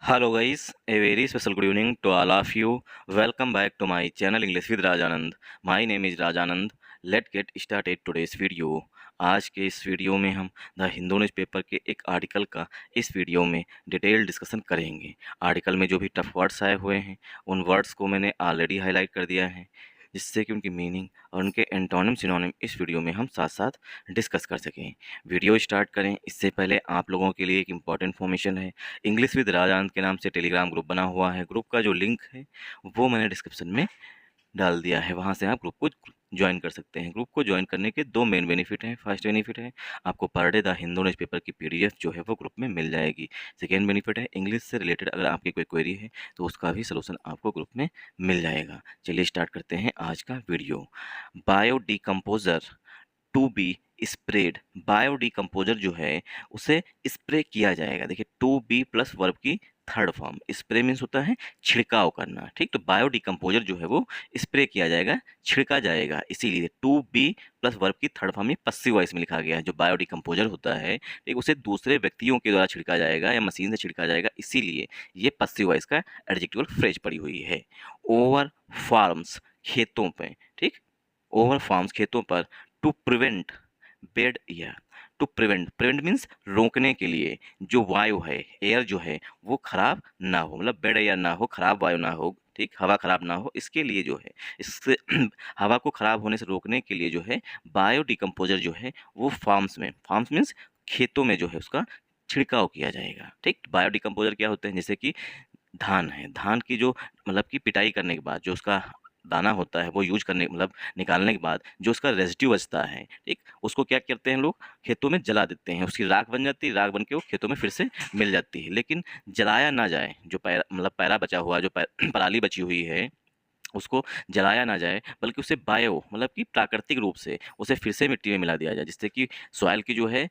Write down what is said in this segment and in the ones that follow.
Hello guys, a very special good evening to all of you. Welcome back to my channel English with Rajanand. My name is Rajanand. Let's get started today's video. आज के इस video में हम the Hindu newspaper के एक article का इस video में डिटेल डिस्कशन करेंगे। आर्टिकल में जो भी टफ वर्ड्स आए हुए हैं उन वर्ड्स को मैंने ऑलरेडी हाईलाइट कर दिया है, जिससे कि उनकी मीनिंग और उनके एंटोनिम सिनोनिम इस वीडियो में हम साथ साथ डिस्कस कर सकें। वीडियो स्टार्ट करें इससे पहले आप लोगों के लिए एक इम्पॉर्टेंट इन्फॉर्मेशन है। इंग्लिश विद राजानंद के नाम से टेलीग्राम ग्रुप बना हुआ है। ग्रुप का जो लिंक है वो मैंने डिस्क्रिप्शन में डाल दिया है, वहाँ से आप ग्रुप को ज्वाइन कर सकते हैं। ग्रुप को ज्वाइन करने के दो मेन बेनिफिट हैं। फर्स्ट बेनिफिट है आपको per day the Hindu newspaper की पीडीएफ जो है वो ग्रुप में मिल जाएगी। सेकेंड बेनिफिट है इंग्लिश से रिलेटेड अगर आपकी कोई क्वेरी है तो उसका भी सलूशन आपको ग्रुप में मिल जाएगा। चलिए स्टार्ट करते हैं आज का video. Biodecomposer to be spread. Biodecomposer जो है उसे स्प्रे किया जाएगा। देखिए टू बी प्लस वर्ब की थर्ड फॉर्म। स्प्रे मीन्स होता है छिड़काव करना, ठीक। तो बायोडिकम्पोजर जो है वो स्प्रे किया जाएगा, छिड़का जाएगा, इसीलिए टू बी प्लस वर्ब की थर्ड फॉर्म में पस्सिव वॉइस में लिखा गया है। जो बायोडिकम्पोजर होता है ठीक, उसे दूसरे व्यक्तियों के द्वारा छिड़का जाएगा या मशीन से छिड़का जाएगा, इसीलिए ये पस्सिव वॉइस का एडजेक्टिवल फ्रेज पड़ी हुई है। ओवर फार्म्स खेतों पे, ठीक। ओवर फार्म्स खेतों पर to prevent bad air. To prevent, prevent means रोकने के लिए जो वायु है, एयर जो है वो खराब ना हो, मतलब बेड एयर ना हो, खराब वायु ना हो, ठीक, हवा खराब ना हो, इसके लिए जो है इससे हवा को खराब होने से रोकने के लिए जो है बायोडिकम्पोजर जो है वो फार्म्स में, फार्म्स मीन्स खेतों में जो है उसका छिड़काव किया जाएगा, ठीक। बायोडिकम्पोजर क्या होते हैं, जैसे कि धान है, धान की जो मतलब कि पिटाई करने के बाद जो उसका दाना होता है वो यूज करने मतलब निकालने के बाद जो उसका रेजिड्यू बचता है, ठीक, उसको क्या करते हैं लोग खेतों में जला देते हैं। उसकी राख बन जाती है, राख बन के वो खेतों में फिर से मिल जाती है। लेकिन जलाया ना जाए, जो पैरा मतलब पैरा बचा हुआ, जो पराली बची हुई है उसको जलाया ना जाए, बल्कि उसे बायो मतलब कि प्राकृतिक रूप से उसे फिर से मिट्टी में मिला दिया जाए, जिससे कि सॉइल की जो है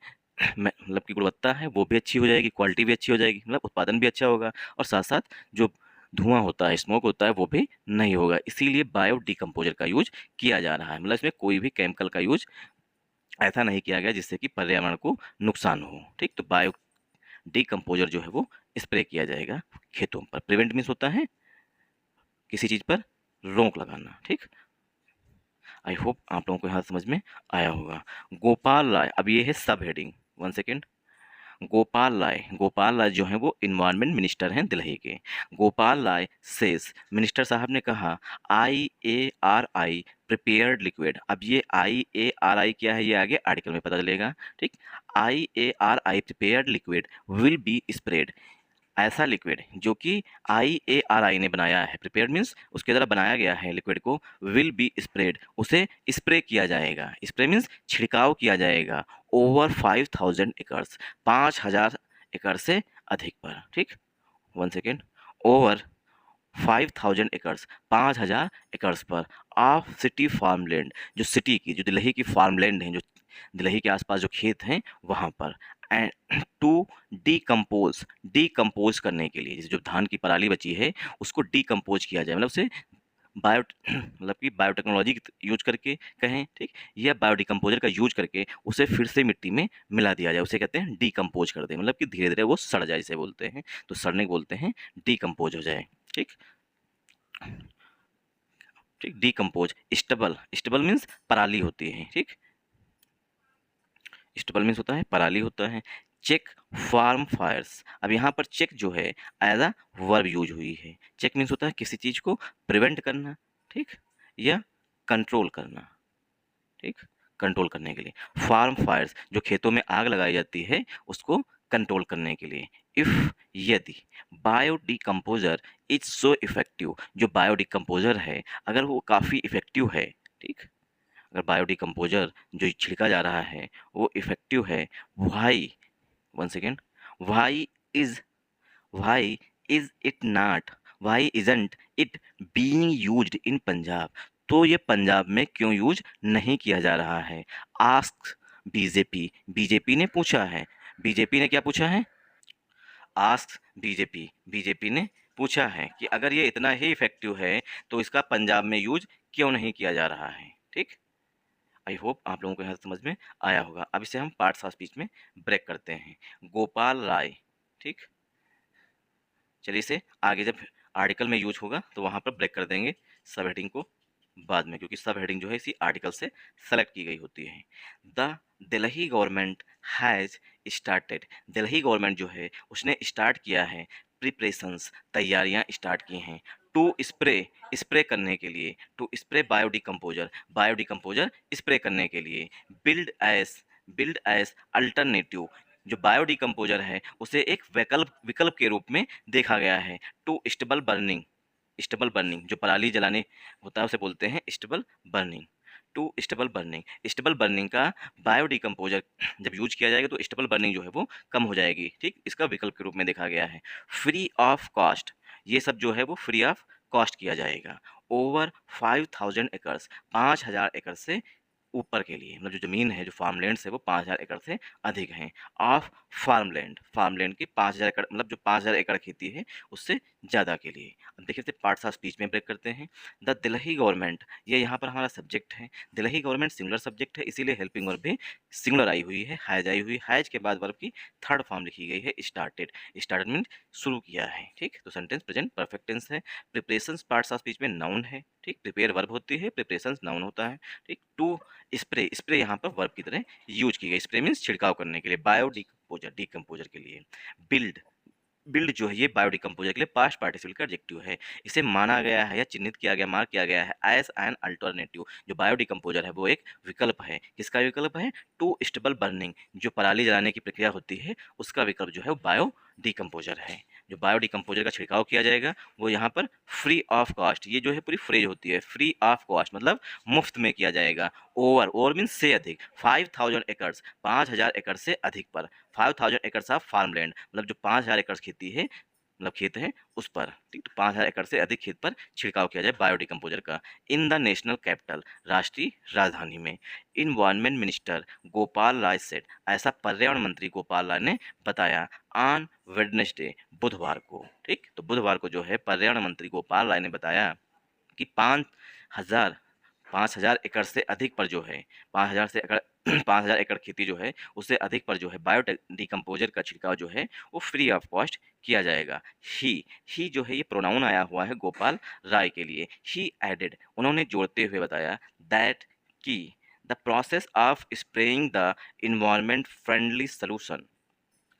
मतलब की गुणवत्ता है वो भी अच्छी हो जाएगी, क्वालिटी भी अच्छी हो जाएगी, मतलब उत्पादन भी अच्छा होगा, और साथ साथ जो धुआं होता है, स्मोक होता है, वो भी नहीं होगा। इसीलिए बायो डिकम्पोजर का यूज किया जा रहा है, मतलब इसमें कोई भी केमिकल का यूज ऐसा नहीं किया गया जिससे कि पर्यावरण को नुकसान हो, ठीक। तो बायो डिकम्पोजर जो है वो स्प्रे किया जाएगा खेतों पर। प्रिवेंट मीन्स होता है किसी चीज़ पर रोक लगाना, ठीक। आई होप आप लोगों को यहाँ समझ में आया होगा। गोपाल राय, अब ये है सब heading, one second. Gopal Rai, Gopal Rai जो हैं वो इन्वायरमेंट मिनिस्टर हैं दिल्ली के। गोपाल राय सेज, मिनिस्टर साहब ने कहा, IARI प्रिपेयर्ड लिक्विड। अब ये IARI क्या है ये आगे आर्टिकल में पता चलेगा, ठीक। IARI prepared liquid will be spread. ऐसा लिक्विड जो कि IARI ने बनाया है, प्रिपेयर्ड मीन्स उसके द्वारा बनाया गया है लिक्विड को, विल बी स्प्रेड, उसे स्प्रे किया जाएगा। स्प्रे मीन्स छिड़काव किया जाएगा ओवर 5000 एकर्स, 5000 एकड़ से अधिक पर, ठीक। One second. Over 5000 acres, 5000 acres पर ऑफ सिटी फार्मलैंड, जो सिटी की जो दिल्ली की फार्मलैंड है, जो दिल्ली के आसपास जो खेत हैं वहाँ पर, एंड टू डीकम्पोज, डीकम्पोज करने के लिए, जैसे जो धान की पराली बची है उसको डीकम्पोज किया जाए, मतलब उसे बायो मतलब कि बायोटेक्नोलॉजी यूज करके कहें, ठीक, या बायोडिकम्पोजर का यूज करके उसे फिर से मिट्टी में मिला दिया जाए, उसे कहते हैं डीकम्पोज कर दें, मतलब कि धीरे धीरे वो सड़ जाए, इसे बोलते हैं, तो सड़ने को बोलते हैं डीकम्पोज हो जाए, ठीक। ठीक, डीकम्पोज। स्टबल, स्टबल मीन्स पराली होती है, ठीक, स्टबल मीन्स होता है पराली होता है। चेक फार्म फायर्स, अब यहाँ पर चेक जो है एज अ वर्ब यूज हुई है। चेक मीन्स होता है किसी चीज को प्रिवेंट करना, ठीक, या कंट्रोल करना, ठीक, कंट्रोल करने के लिए। फार्म फायर्स, जो खेतों में आग लगाई जाती है उसको कंट्रोल करने के लिए। इफ, यदि, बायोडिकम्पोजर इज सो इफेक्टिव, जो बायोडिकम्पोजर है अगर वो काफ़ी इफेक्टिव है, ठीक, अगर बायोडिकम्पोजर जो छिड़का जा रहा है वो इफेक्टिव है, why, one second, why is, why is it not, why isn't it being used in Punjab, तो ये पंजाब में क्यों यूज नहीं किया जा रहा है। आस्क बीजेपी, बीजेपी ने पूछा है, बीजेपी ने क्या पूछा है, आस्क बीजेपी, बीजेपी ने पूछा है कि अगर ये इतना ही इफेक्टिव है तो इसका पंजाब में यूज क्यों नहीं किया जा रहा है, ठीक। आई होप आप लोगों को यहाँ समझ में आया होगा। अब इसे हम पार्ट्स ऑफ स्पीच में ब्रेक करते हैं। गोपाल राय, ठीक, चलिए इसे आगे जब आर्टिकल में यूज होगा तो वहाँ पर ब्रेक कर देंगे सब हेडिंग को बाद में, क्योंकि सब हेडिंग जो है इसी आर्टिकल से सेलेक्ट की गई होती है। The Delhi government has started, Delhi government जो है उसने स्टार्ट किया है प्रिपरेशंस, तैयारियां स्टार्ट की हैं टू स्प्रे, स्प्रे करने के लिए, टू स्प्रे बायोडिकम्पोजर, बायोडिकम्पोजर स्प्रे करने के लिए, build S, build S alternative, जो बायोडिकम्पोजर है उसे एक विकल्प विकल्प के रूप में देखा गया है to stubble burning, stubble burning जो पराली जलाने होता है उसे बोलते हैं stubble burning, to stubble burning, stubble burning का बायोडिकम्पोजर जब यूज किया जाएगा तो स्टबल बर्निंग जो है वो कम हो जाएगी, ठीक, इसका विकल्प के रूप में देखा गया है। फ्री ऑफ कॉस्ट, ये सब जो है वो फ्री ऑफ कॉस्ट किया जाएगा। ओवर 5000 एकर्स, 5000 एकड़ से ऊपर के लिए, मतलब जो ज़मीन है, जो फार्मलैंड्स है वो 5000 एकड़ से अधिक हैं। ऑफ फार्मलैंड, फार्मलैंड की 5000 एकड़, मतलब जो 5000 एकड़ खेती है उससे ज़्यादा के लिए। अब देखिए इसे पार्ट्स ऑफ स्पीच में ब्रेक करते हैं। द दिल्ली गवर्नमेंट, ये यहाँ पर हमारा सब्जेक्ट है, दिल्ली गवर्नमेंट सिंगुलर सब्जेक्ट है इसीलिए हेल्पिंग वर्ब भी सिंगुलर आई हुई है, हैज आई हुई है, हैज के बाद वर्ब की थर्ड फॉर्म लिखी गई है स्टार्टेड, स्टार्टेड मीन शुरू किया है, ठीक। तो सेंटेंस प्रेजेंट परफेक्ट टेंस है। प्रिपरेशंस पार्ट्स ऑफ स्पीच में नाउन है, ठीक, प्रिपेयर वर्ब होती है, प्रिपरेशंस नाउन होता है, ठीक। टू स्प्रे, स्प्रे यहाँ पर वर्ब की तरह यूज की गई, स्प्रे मीन्स छिड़काव करने के लिए, बायो डिकम्पोजर, डिकम्पोजर के लिए। बिल्ड, बिल्ड जो है ये बायोडिकम्पोजर के लिए पास्ट पार्टिसिपल का एडजेक्टिव है। इसे माना गया है या चिन्हित किया गया, मार्क किया गया है एज एन अल्टरनेटिव, जो बायोडिकम्पोजर है वो एक विकल्प है। किसका विकल्प है? टू स्टेबल बर्निंग, जो पराली जलाने की प्रक्रिया होती है उसका विकल्प जो है वो बायो डिकम्पोजर है। जो बायो डिकम्पोजर का छिड़काव किया जाएगा वो यहाँ पर फ्री ऑफ कॉस्ट, ये जो है पूरी फ्रेज होती है, फ्री ऑफ कॉस्ट मतलब मुफ्त में किया जाएगा। ओवर मीन्स से अधिक, 5000 एकर्स, 5000 एकड़ से अधिक पर, 5000 एकर्स ऑफ फार्मलैंड मतलब जो 5000 एकड़ खेती है, मतलब खेत है उस पर, ठीक, तो 5000 एकड़ से अधिक खेत पर छिड़काव किया जाए बायोडिकम्पोजर का। इन द नेशनल कैपिटल, राष्ट्रीय राजधानी में। इन्वायरमेंट मिनिस्टर गोपाल राय सेठ, ऐसा पर्यावरण मंत्री गोपाल राय ने बताया ऑन वेडनेसडे, बुधवार को, ठीक। तो बुधवार को जो है पर्यावरण मंत्री गोपाल राय ने बताया कि 5000, 5000 एकड़ से अधिक पर जो है 5000 से एकड़ 5000 एकड़ खेती जो है उससे अधिक पर जो है बायो डिकम्पोजर का छिड़काव जो है वो फ्री ऑफ कॉस्ट किया जाएगा। ही जो है ये प्रोनाउन आया हुआ है गोपाल राय के लिए। ही एडेड, उन्होंने जोड़ते हुए बताया दैट कि the process of spraying the environment friendly solution,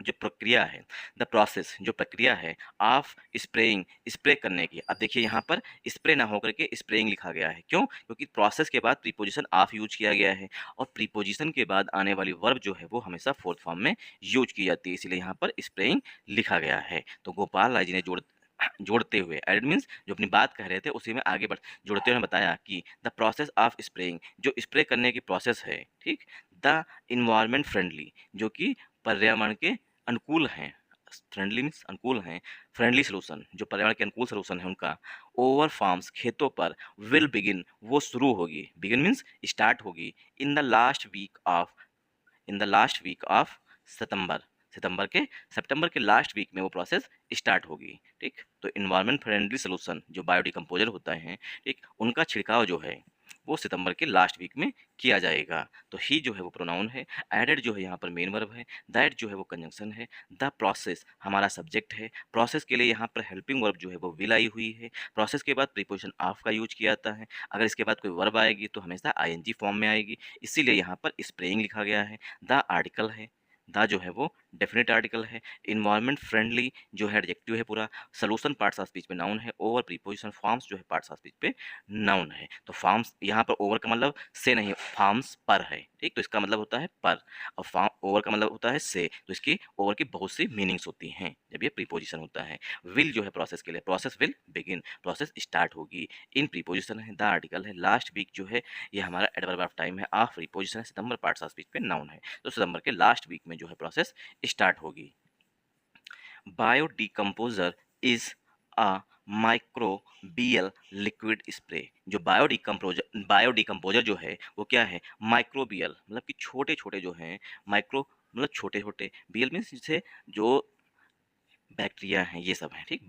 जो प्रक्रिया है, द प्रोसेस जो प्रक्रिया है ऑफ स्प्रेइंग, स्प्रे करने की। अब देखिए यहाँ पर स्प्रे ना होकर के स्प्रेइंग लिखा गया है, क्यों? क्योंकि प्रोसेस के बाद प्रीपोजिशन ऑफ यूज किया गया है और प्रीपोजिशन के बाद आने वाली वर्ब जो है वो हमेशा फोर्थ फॉर्म में यूज की जाती है, इसलिए यहाँ पर स्प्रेइंग लिखा गया है। तो गोपाल राय जी ने जोड़ते हुए, एड मीन्स जो अपनी बात कह रहे थे उसी में आगे बढ़ जोड़ते हुए बताया कि द प्रोसेस ऑफ स्प्रेइंग, जो स्प्रे करने की प्रोसेस है, ठीक, द इन्वायरमेंट फ्रेंडली, जो कि पर्यावरण के अनुकूल हैं, फ्रेंडली मीन्स अनुकूल हैं, फ्रेंडली सोल्यूशन जो पर्यावरण के अनुकूल सोल्यूशन है उनका, ओवर फार्म्स खेतों पर, विल बिगिन वो शुरू होगी, बिगिन मीन्स स्टार्ट होगी, in the last week of, in the last week of September, सितंबर के लास्ट वीक में वो प्रोसेस स्टार्ट होगी, ठीक। तो इन्वायरमेंट फ्रेंडली सोल्यूशन जो बायोडिकम्पोजर होता है, ठीक, उनका छिड़काव जो है वो सितंबर के लास्ट वीक में किया जाएगा। तो ही जो है वो प्रोनाउन है, एडेड जो है यहाँ पर मेन वर्ब है, दैट जो है वो कंजंक्शन है, द प्रोसेस हमारा सब्जेक्ट है, प्रोसेस के लिए यहाँ पर हेल्पिंग वर्ब जो है वो विल आई हुई है, प्रोसेस के बाद प्रीपोजिशन ऑफ का यूज किया जाता है, अगर इसके बाद कोई वर्ब आएगी तो हमेशा आईएनजी फॉर्म में आएगी, इसीलिए यहाँ पर स्प्रेइंग लिखा गया है। द आर्टिकल है, द जो है वो डेफिनेट आर्टिकल है, इन्वायरमेंट फ्रेंडली जो है एडजेक्टिव है पूरा, सोल्यूशन पार्ट्स ऑफ स्पीच पे नाउन है, ओवर प्रीपोजिशन फॉर्म्स जो है पार्ट्स ऑफ स्पीच पे नाउन है। तो फॉर्म्स यहाँ पर ओवर का मतलब से नहीं, फॉर्म्स पर है, ठीक, तो इसका मतलब होता है पर, और फॉर्म ओवर का मतलब होता है से, तो इसकी ओवर की बहुत सी मीनिंग्स होती हैं जब ये प्रीपोजिशन होता है। विल जो है प्रोसेस के लिए, process will begin, process start होगी, इन प्रीपोजिशन है, द आर्टिकल है, लास्ट वीक जो है ये हमारा एडवर्ब ऑफ टाइम है, ऑफ प्रीपोजिशन है, सितंबर पार्ट्स ऑफ स्पीच पे नाउन है, तो सितंबर के लास्ट वीक में जो है प्रोसेस स्टार्ट होगी। Biodecomposer is a microbial liquid spray, जो बायोडिकम्पोजर जो है वो क्या है? माइक्रोबियल मतलब कि छोटे छोटे जो हैं, माइक्रो मतलब छोटे छोटे, बियल मीन्स जिससे जो बैक्टीरिया हैं ये सब हैं, ठीक।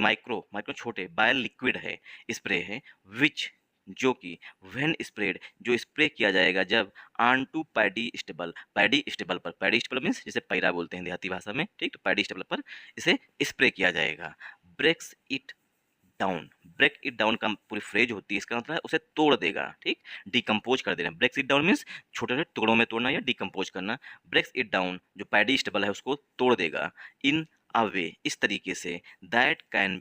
माइक्रो छोटे, बायो लिक्विड है, स्प्रे है, विच जो कि व्हेन स्प्रेड, जो स्प्रे किया जाएगा जब on to paddy stubble, paddy stubble पर, पैडी स्टेबल मीन्स जिसे पैरा बोलते हैं देहाती भाषा में, ठीक, तो पैडी स्टेबल पर इसे स्प्रे किया जाएगा। Breaks it down, break it down का पूरी फ्रेज होती है, इसका मतलब है उसे तोड़ देगा, ठीक, डिकम्पोज कर देना। ब्रेक्स इट डाउन मीन्स छोटे छोटे टुकड़ों में तोड़ना या डिकम्पोज करना। ब्रेक्स इट डाउन जो पैडी स्टेबल है उसको तोड़ देगा। इन अ वे, इस तरीके से, that can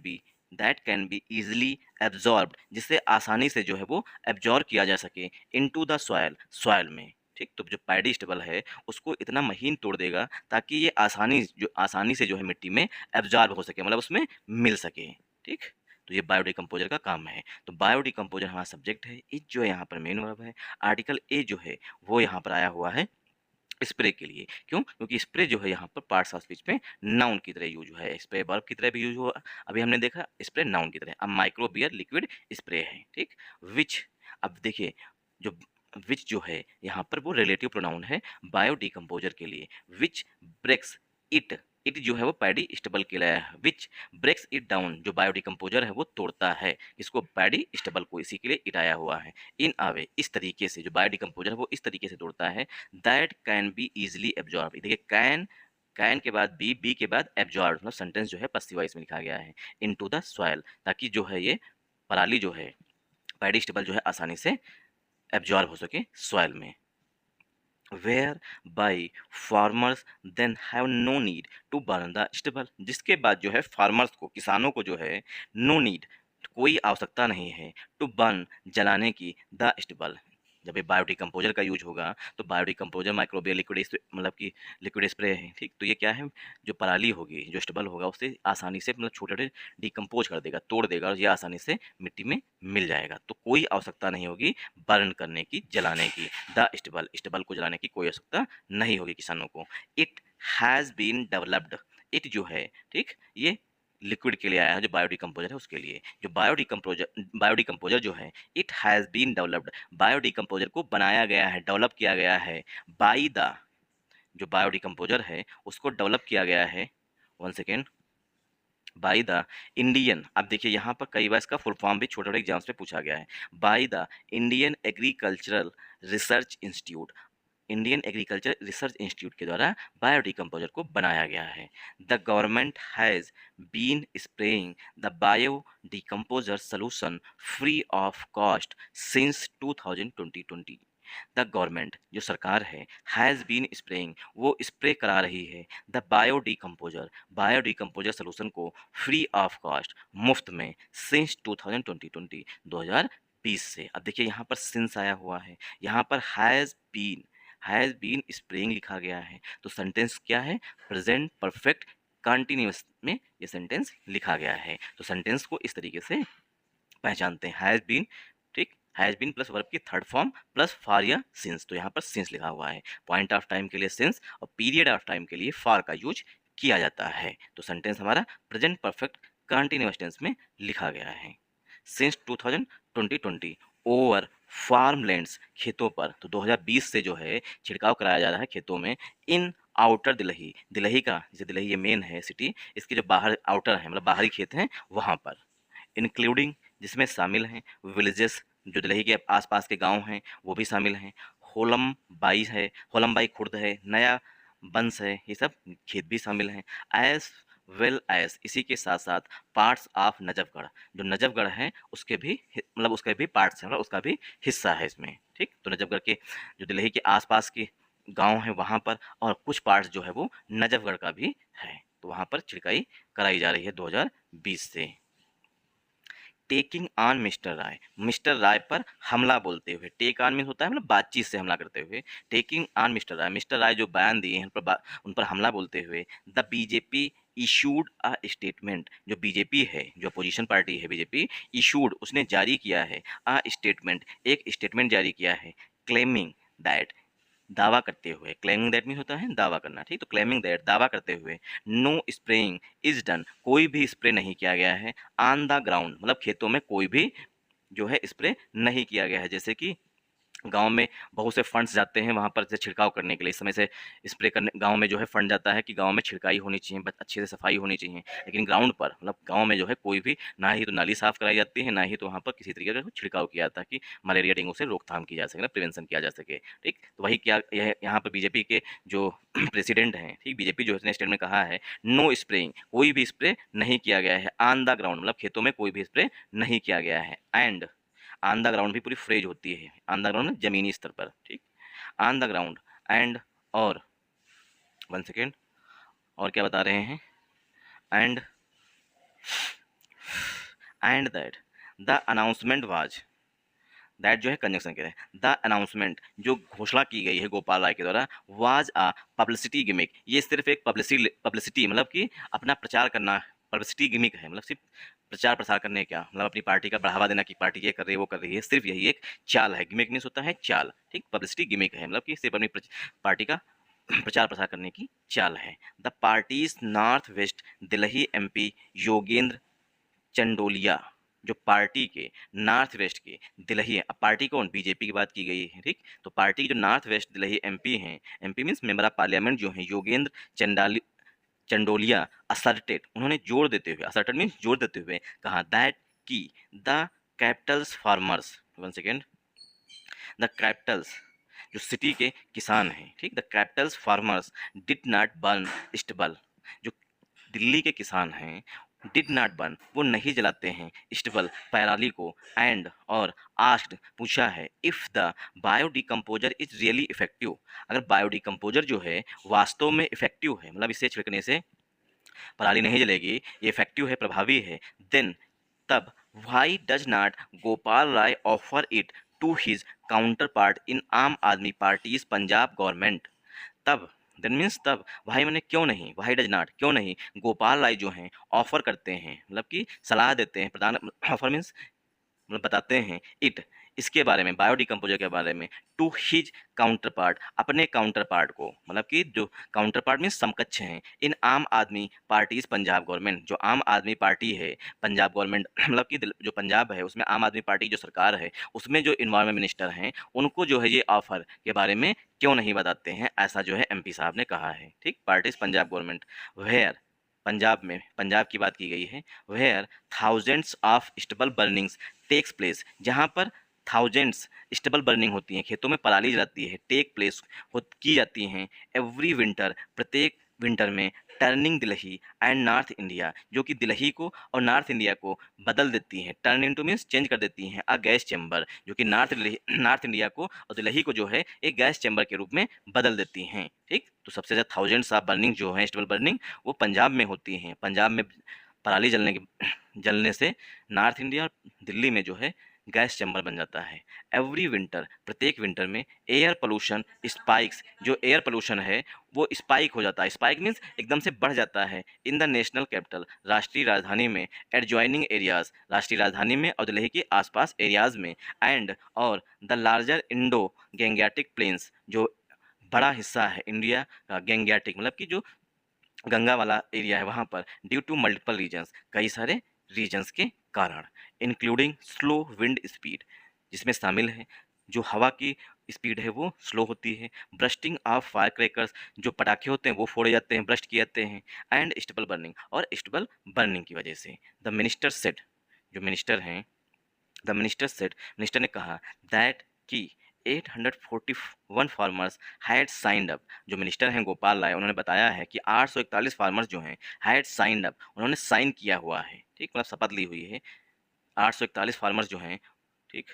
be easily absorb, जिससे आसानी से जो है वो एब्जॉर्ब किया जा सके इनटू द सॉयल, सॉयल में, ठीक। तो जो पैडी स्टेबल है उसको इतना महीन तोड़ देगा ताकि ये आसानी से जो है मिट्टी में एब्जॉर्ब हो सके, मतलब उसमें मिल सके, ठीक। तो ये बायोडिकम्पोजर का काम है। तो बायोडिकम्पोजर हमारा सब्जेक्ट है। इज जो है यहाँ पर मेन वर्ब है। आर्टिकल ए जो है वो यहाँ पर आया हुआ है स्प्रे के लिए। क्यों? क्योंकि स्प्रे जो है यहाँ पर पार्ट्स ऑफ स्पीच में नाउन की तरह यूज हुआ है, स्प्रे वर्ब की तरह भी यूज हुआ, अभी हमने देखा स्प्रे नाउन की तरह। अब माइक्रो बियर लिक्विड स्प्रे है, ठीक। विच, अब देखिए जो विच जो है यहाँ पर वो रिलेटिव प्रोनाउन है बायोडिकम्पोजर के लिए। विच ब्रेक्स इट, इट जो है वो पैडी स्टेबल के लिए है। विच ब्रेक्स इट डाउन, जो बायोडिकम्पोजर है वो तोड़ता है इसको, पैडी स्टेबल को, इसी के लिए इट आया हुआ है। इन आवे, इस तरीके से, जो बायोडिकम्पोजर है वो इस तरीके से तोड़ता है। That can be easily absorb, देखिए कैन के बाद बी के बाद एब्जॉर्ब, मतलब सेंटेंस जो है पस्सिव वॉइस में लिखा गया है, इनटू द सॉइल, ताकि जो है ये पराली जो है, पैडी स्टेबल जो है आसानी से एब्जॉर्ब हो सके सॉइल में। Whereby farmers then have no need to burn the stubble, जिसके बाद जो है फार्मर्स को, किसानों को जो है नो नीड, कोई आवश्यकता नहीं है, टू बर्न, जलाने की, द स्टेबल, जब ये बायोडिकम्पोजर का यूज होगा तो बायोडिकम्पोजर माइक्रोबियल लिक्विड, मतलब कि लिक्विड स्प्रे है, ठीक। तो ये क्या है, जो पराली होगी, जो स्टेबल होगा उससे आसानी से, मतलब छोटे छोटे डिकम्पोज कर देगा, तोड़ देगा, और ये आसानी से मिट्टी में मिल जाएगा। तो कोई आवश्यकता नहीं होगी बर्न करने की, जलाने की, द स्टेबल, स्टेबल को जलाने की कोई आवश्यकता नहीं होगी किसानों को। It has been developed, it जो है, ठीक, ये लिक्विड के लिए आया है, जो बायोडिकम्पोजर है उसके लिए। जो बायोडिकम्पोजर जो है, इट हैज़ बीन डेवलप्ड, बायोडिकम्पोजर को बनाया गया है, डेवलप किया गया है, बाई द, जो बायोडिकम्पोजर है उसको डेवलप किया गया है, one second, by the Indian, अब देखिए यहाँ पर कई बार इसका फुल फॉर्म भी छोटे छोटे एग्जाम्स में पूछा गया है, by the Indian agricultural research institute, Indian agriculture research institute के द्वारा बायोडिकम्पोजर को बनाया गया है। The government has been spraying the biodecomposer solution free of cost since 2020। The government, जो सरकार है, हैज़ बीन स्प्रेइंग, वो स्प्रे करा रही है, द बायोडिकम्पोजर सोल्यूशन को फ्री ऑफ कॉस्ट, मुफ्त में, सिंस 2020, 2020 से। अब देखिए यहाँ पर सिंस आया हुआ है, यहाँ पर हैज़ बीन स्प्रेइंग लिखा गया है, तो सेंटेंस क्या है, प्रेजेंट परफेक्ट कंटिन्यूअस में ये सेंटेंस लिखा गया है। तो सेंटेंस को इस तरीके से पहचानते हैं, हैज़ बीन, ठीक, हैज़ बीन प्लस वर्ब की थर्ड फॉर्म प्लस फॉर या सिंस, तो यहाँ पर सिंस लिखा हुआ है। पॉइंट ऑफ टाइम के लिए सिंस और पीरियड ऑफ टाइम के लिए फॉर का यूज किया जाता है। तो सेंटेंस हमारा प्रेजेंट परफेक्ट कंटिन्यूअस टेंस में लिखा गया है। सिंस 2020 ओवर फार्मलैंड्स, खेतों पर, तो 2020 से जो है छिड़काव कराया जा रहा है खेतों में। इन आउटर दिल्ली, दिल्ली का, जैसे दिल्ली ये मेन है सिटी, इसके जो बाहर आउटर है, मतलब बाहरी खेत हैं वहाँ पर, इंक्लूडिंग, जिसमें शामिल हैं, विलेजेस, जो दिल्ली के आसपास के गांव हैं वो भी शामिल हैं, होलमबाई है, होलमबाई खुर्द है, नया बंस है, ये सब खेत भी शामिल हैं। एज वेल एज, इसी के साथ साथ पार्ट्स ऑफ नजफगढ़, जो नजफगढ़ है उसके भी, मतलब उसके भी पार्ट्स हैं, मतलब उसका भी हिस्सा है इसमें, ठीक। तो नजफगढ़ के जो दिल्ली के आसपास के गांव हैं वहाँ पर, और कुछ पार्ट्स जो है वो नजफगढ़ का भी है, तो वहाँ पर छिड़काई कराई जा रही है 2020 से। टेकिंग ऑन मिस्टर राय पर हमला बोलते हुए, टेक ऑन मीन होता है मतलब बातचीत से हमला करते हुए, टेकिंग ऑन मिस्टर राय जो बयान दिए हैं उन पर हमला बोलते हुए, the BJP issued a statement, जो बीजेपी है, जो अपोजिशन पार्टी है बीजेपी, इशूड, उसने जारी किया है, अ स्टेटमेंट, एक स्टेटमेंट जारी किया है, क्लेमिंग दैट, दावा करते हुए, क्लेमिंग दैट मीन होता है दावा करना, ठीक। तो क्लेमिंग दैट, दावा करते हुए, नो स्प्रेइंग इज डन, कोई भी स्प्रे नहीं किया गया है, ऑन द ग्राउंड, मतलब खेतों में कोई भी जो है स्प्रे नहीं किया गया है, जैसे कि गाँव में बहुत से फंड्स जाते हैं वहाँ पर से छिड़काव करने के लिए, इस समय से स्प्रे करने गाँव में जो है फंड जाता है कि गाँव में छिड़काई होनी चाहिए, अच्छे से सफाई होनी चाहिए। लेकिन ग्राउंड पर मतलब गाँव में जो है कोई भी ना ही तो नाली साफ़ कराई जाती है, ना ही तो वहाँ पर किसी तरीके का छिड़काव किया जाता है कि मलेरिया डेंगू से रोकथाम की जा सके, ना प्रिवेंशन किया जा सके, ठीक। तो वही क्या यह यहाँ पर बीजेपी के जो प्रेसिडेंट हैं, ठीक, बीजेपी जो है स्टेट में कहा है नो स्प्रेइंग, कोई भी स्प्रे नहीं किया गया है ऑन द ग्राउंड, मतलब खेतों में कोई भी स्प्रे नहीं किया गया है। एंड ऑन द ग्राउंड भी पूरी फ्रेज होती है, ऑन द ग्राउंड जमीनी स्तर पर, ठीक, ऑन द ग्राउंड एंड और 1 सेकेंड, और क्या बता रहे हैं, and that the announcement was, that जो है कंजंक्शन कह रहे हैं, द अनाउंसमेंट जो घोषणा की गई है गोपाल राय के द्वारा, वाज अ पब्लिसिटी गिमिक, ये सिर्फ एक पब्लिसिटी मतलब कि अपना प्रचार करना, पब्लिसिटी गिमिक है, मतलब सिर्फ प्रचार प्रसार करने का, मतलब अपनी पार्टी का बढ़ावा देना कि पार्टी ये कर रही है वो कर रही है, सिर्फ यही एक चाल है। गिमिक मीन्स होता है चाल, ठीक, पब्लिसिटी गिमिक है मतलब कि सिर्फ अपनी पार्टी का प्रचार प्रसार करने की चाल है। The parties north west Delhi MP Yogendra Chandolia, जो पार्टी के नॉर्थ वेस्ट के दिल्ली, अब पार्टी कौन, बीजेपी की बात की गई है, ठीक। तो पार्टी के जो नॉर्थ वेस्ट दिल्ली एमपी हैं, MP means member of parliament जो हैं, योगेंद्र चंडाली चंडोलिया असर्टेड, उन्होंने जोर देते हुए, असर्टेड मीन्स जोर देते हुए कहा दैट की the Capitals farmers, 1 second, the Capitals जो सिटी के किसान हैं, ठीक, the Capitals farmers did not burn stubble, जो दिल्ली के किसान हैं डिड नॉट बर्न, वो नहीं जलाते हैं स्टबल, पराली को, एंड और आस्क्ड, पूछा है, if the biodecomposer is really effective, अगर बायोडिकम्पोजर जो है वास्तव में इफेक्टिव है, मतलब इसे छिड़कने से पराली नहीं जलेगी, ये इफेक्टिव है, प्रभावी है, देन तब why does not Gopal Rai offer it to his counterpart in Aam Aadmi party's Punjab government, तब देन मीन्स तब, भाई मैंने क्यों नहीं, भाई डज नॉट क्यों नहीं, गोपाल राय जो हैं ऑफर करते हैं, मतलब कि सलाह देते हैं, प्रदान, ऑफर मीन्स मतलब बताते हैं, इट इसके बारे में, बायोडिकम्पोजर के बारे में, टू हिज काउंटर पार्ट, अपने काउंटर पार्ट को, मतलब कि जो काउंटर पार्ट में समकक्ष हैं, इन आम आदमी पार्टीज पंजाब गवर्नमेंट, जो आम आदमी पार्टी है पंजाब गवर्नमेंट, मतलब कि जो पंजाब है उसमें आम आदमी पार्टी जो सरकार है उसमें जो इन्वायरमेंट मिनिस्टर हैं उनको जो है ये ऑफर के बारे में क्यों नहीं बताते हैं, ऐसा जो है एमपी साहब ने कहा है, ठीक। Party's Punjab government where, Punjab में, पंजाब की बात की गई है, where thousands of stubble burnings takes place, जहाँ पर थाउजेंड्स स्टेबल बर्निंग होती हैं, खेतों में पराली जलाती है, टेक प्लेस की जाती हैं, एवरी विंटर, प्रत्येक विंटर में, turning Delhi and north India, जो कि दिल्ली को और नॉर्थ इंडिया को बदल देती हैं, टर्न इनटू मीन्स चेंज कर देती हैं, अ गैस चैम्बर, जो कि नॉर्थ इंडिया को और दिल्ली को जो है एक गैस चैम्बर के रूप में बदल देती हैं, ठीक। तो सबसे ज़्यादा थाउजेंड्स ऑफ बर्निंग जो है स्टेबल बर्निंग वो पंजाब में होती हैं, पंजाब में पराली जलने से नॉर्थ इंडिया और दिल्ली में जो है गैस चैम्बर बन जाता है। एवरी विंटर, प्रत्येक विंटर में, एयर पोल्यूशन स्पाइक्स, जो एयर पोल्यूशन है वो स्पाइक हो जाता है, स्पाइक मीन्स एकदम से बढ़ जाता है, इन द नेशनल कैपिटल, राष्ट्रीय राजधानी में, एडजॉइनिंग एरियाज, राष्ट्रीय राजधानी में और दिल्ली के आसपास एरियाज में, एंड और the larger Indo Gangetic plains, जो बड़ा हिस्सा है इंडिया का गैंगेटिक, मतलब कि जो गंगा वाला एरिया है वहाँ पर, ड्यू टू मल्टीपल रीजन्स, कई सारे रीजन्स के कारण, इंक्लूडिंग स्लो विंड स्पीड, जिसमें शामिल है जो हवा की स्पीड है वो स्लो होती है, ब्रस्टिंग ऑफ फायर क्रैकर्स, जो पटाखे होते हैं वो फोड़े जाते हैं, ब्रस्ट किए जाते हैं, एंड स्टबल बर्निंग, और स्टबल बर्निंग की वजह से, द मिनिस्टर सेड, जो मिनिस्टर हैं, द मिनिस्टर सेड, मिनिस्टर ने कहा दैट कि 841 फार्मर्स हैड साइंड अप, जो मिनिस्टर हैं गोपाल राय, उन्होंने बताया है कि 841 फार्मर्स जो हैं हैड साइंड अप, उन्होंने साइन किया हुआ है, ठीक, मतलब शपथ ली हुई है, 841 फार्मर्स जो हैं, ठीक,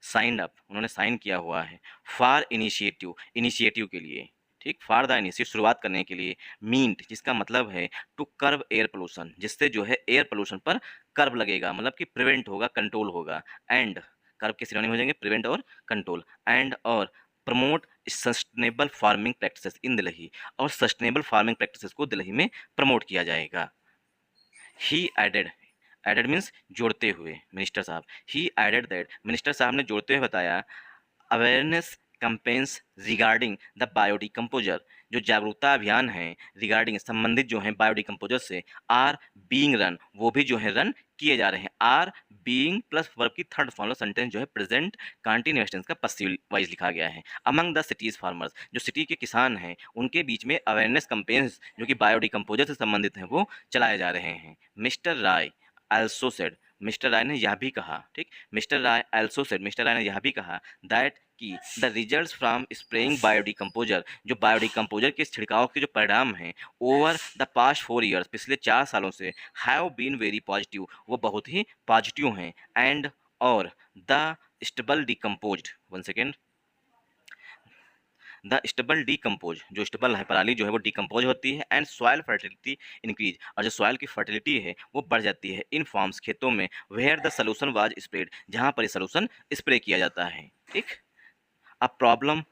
साइंड अप, उन्होंने साइन किया हुआ है, फॉर इनिशिएटिव, इनिशिएटिव के लिए, ठीक, फॉर द इनिशिएटिव, शुरुआत करने के लिए, मींट, जिसका मतलब है टू कर्व एयर पोल्यूशन, जिससे जो है एयर पोल्यूशन पर कर्व लगेगा, मतलब कि प्रिवेंट होगा, कंट्रोल होगा, एंड कर्व के सिनोनिम हो जाएंगे प्रिवेंट और कंट्रोल, एंड और प्रमोट सस्टेनेबल फार्मिंग प्रैक्टिसेस इन दिल्ली, और सस्टेनेबल फार्मिंग प्रैक्टिसेस को दिल्ली में प्रमोट किया जाएगा। ही एडेड, एडेड मीन्स जोड़ते हुए, मिनिस्टर साहब, ही एडेड दैट, मिनिस्टर साहब ने जोड़ते हुए बताया, अवेयरनेस कैंपेन्स रिगार्डिंग द बायोडिकम्पोजर, जो जागरूकता अभियान हैं रिगार्डिंग संबंधित जो हैं बायोडिकम्पोजर से, आर बीइंग रन, वो भी जो है रन किए जा रहे हैं। आर बीइंग प्लस वर्ब की थर्ड फॉर्म ऑफ सेंटेंस जो है प्रेजेंट कंटीन्यूअस टेंस का पसिव वाइज लिखा गया है। अमंग द सिटीज फार्मर्स, जो सिटी के किसान हैं उनके बीच में अवेयरनेस कैंपेन्स जो कि बायोडिकम्पोजर से संबंधित हैं वो चलाए जा रहे हैं। मिस्टर राय also said, मिस्टर राय ने यह भी कहा, ठीक, मिस्टर राय also said, मिस्टर राय ने यह भी कहा दैट कि द रिजल्ट्स फ्रॉम स्प्रेइंग बायोडिकम्पोजर, जो बायोडिकम्पोजर के छिड़काव के जो परिणाम हैं ओवर द पास्ट 4 ईयर्स, पिछले 4 सालों से, हैव बीन वेरी पॉजिटिव, वो बहुत ही पॉजिटिव हैं। एंड और the stable decomposed, one second, the stable decompose, जो स्टेबल है पराली जो है वो डिकम्पोज होती है, एंड सॉइल फर्टिलिटी इंक्रीज, और जो सॉइल की फर्टिलिटी है वो बढ़ जाती है इन फॉर्म्स, खेतों में, where the solution was spread, जहाँ पर ये सोल्यूशन स्प्रे किया जाता है। ठीक, अ प्रॉब्लम,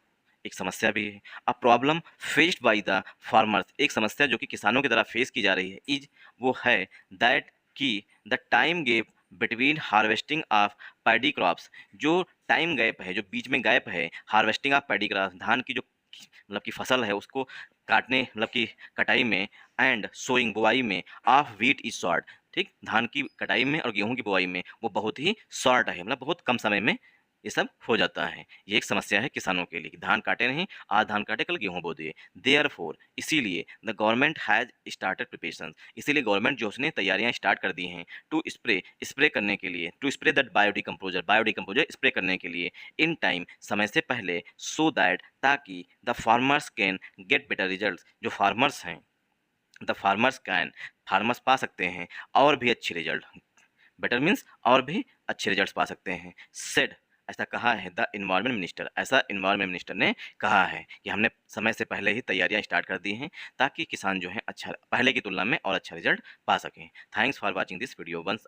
एक समस्या भी है, a problem faced by the farmers, एक समस्या जो कि किसानों की तरह फेस की जा रही है, इज वो है दैट कि the time gap between harvesting of paddy crops, जो टाइम गैप है, जो बीच में गैप है हार्वेस्टिंग ऑफ पैडी क्रॉप्स, धान की जो मतलब की फसल है उसको काटने मतलब की कटाई में, एंड सोइंग बुआई में, ऑफ व्हीट इज शॉर्ट, ठीक, धान की कटाई में और गेहूं की बुआई में वो बहुत ही शॉर्ट है, मतलब बहुत कम समय में ये सब हो जाता है। ये एक समस्या है किसानों के लिए कि धान काटे नहीं, आज धान काटे कल गेहूं बो दिए। देयरफॉर, इसीलिए the government has started preparation, इसीलिए गवर्नमेंट जो उसने तैयारियां स्टार्ट कर दी हैं टू स्प्रे करने के लिए, टू स्प्रे दैट बायोडिकम्पोजर स्प्रे करने के लिए इन टाइम, समय से पहले, सो दैट, ताकि the farmers can get better result, जो फार्मर्स हैं द फार्मर्स कैन, फार्मर्स पा सकते हैं और भी अच्छे रिजल्ट, बेटर मीन्स और भी अच्छे रिजल्ट्स पा सकते हैं। सेड, ऐसा कहा है द इन्वायरमेंट मिनिस्टर, ऐसा इन्वायरमेंट मिनिस्टर ने कहा है कि हमने समय से पहले ही तैयारियां स्टार्ट कर दी हैं ताकि किसान जो है अच्छा पहले की तुलना में और अच्छा रिजल्ट पा सकें। Thanks for watching this video. Once